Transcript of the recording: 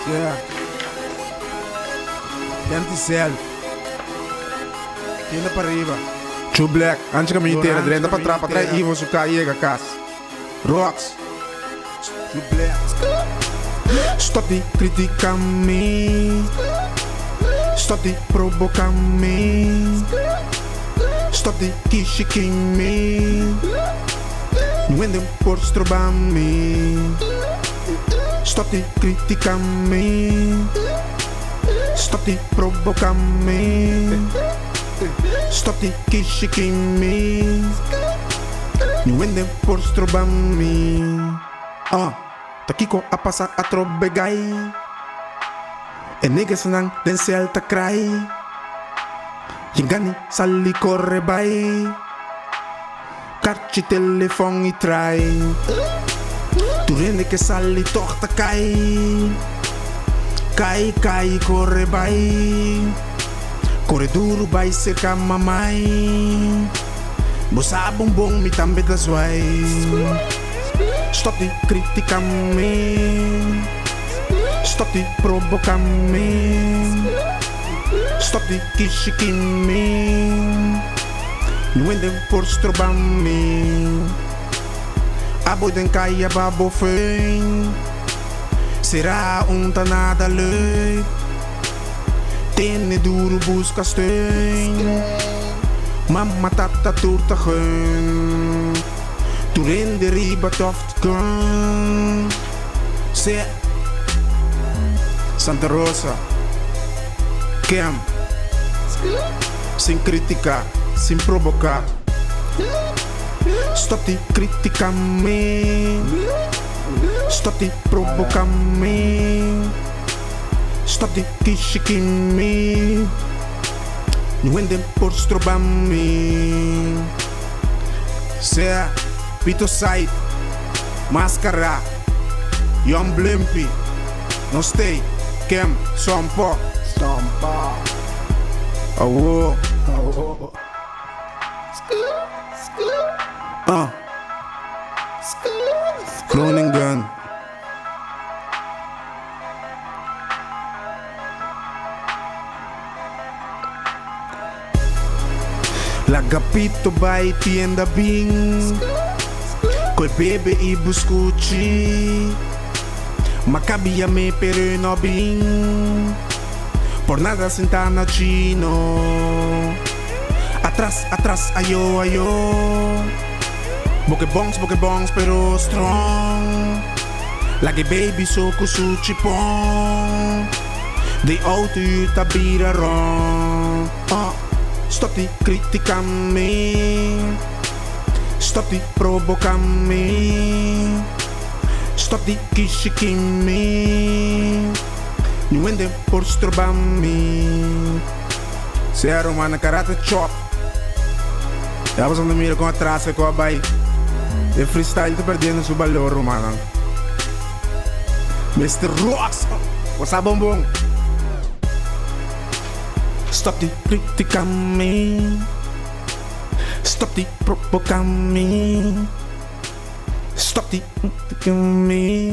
Yeah. Kent zelf. Tienda para arriba. True Black. Antes que me inteira. Drenda para trás. Para trás. Ivo suka iega kas. Rocks. True Black. Stop de criticar me. Stop de provocar me. Stop de kishiki me. Não andem por estrobar me. Stop de criticar me. Stop de provocar me. Stop de kishiki me. Não andem por estrobar me. Takiko a passa a trobegai. E niggas nang den selta cry. Jingani sali corre bai. Carci telefoon e trai. Tu rende che sali torta cai. Cai corre bai. Corre duro bai cerca mamai. Bosa bombom mi tambe da suai. Stop de criticar me. Stop de provocar me. Stop de kishiki me. Não andem por estrobar me. A boi den caia babo fein. Será tá nada leuk. Tene duro busca steun. Mama tata turta geun. Tu rende riba toft gun. Se Santa Rosa Cam. Sem criticar, sem provocar. Stop de criticar me. Stop de provocar me. Stop de kishiki me. Não andem por estrobar me. Se Pito Side, Máscara, Young Blimpy, No Stay, Cam, Sompo. Awo. Groningen. Lagapito by tienda bing. Col bebe e buscucci. Macabia me pero no bing. Por nada sentana chino. Atrás, ayo. Boke bongs, pero strong. Like baby so kusuchi pong. De auto uta bira rong. Stop de criticar me. Stop de provocar me. Stop de kishiki me. Não andem por estrobar me. Zero mano, karate chop. Já você não mira com atrás e com a bai. E freestyle tá perdendo seu valor, mano. Mr. Rocks. What's up, bombom? Stop de criticar me. Stop de provocar me. Stop de criticar me.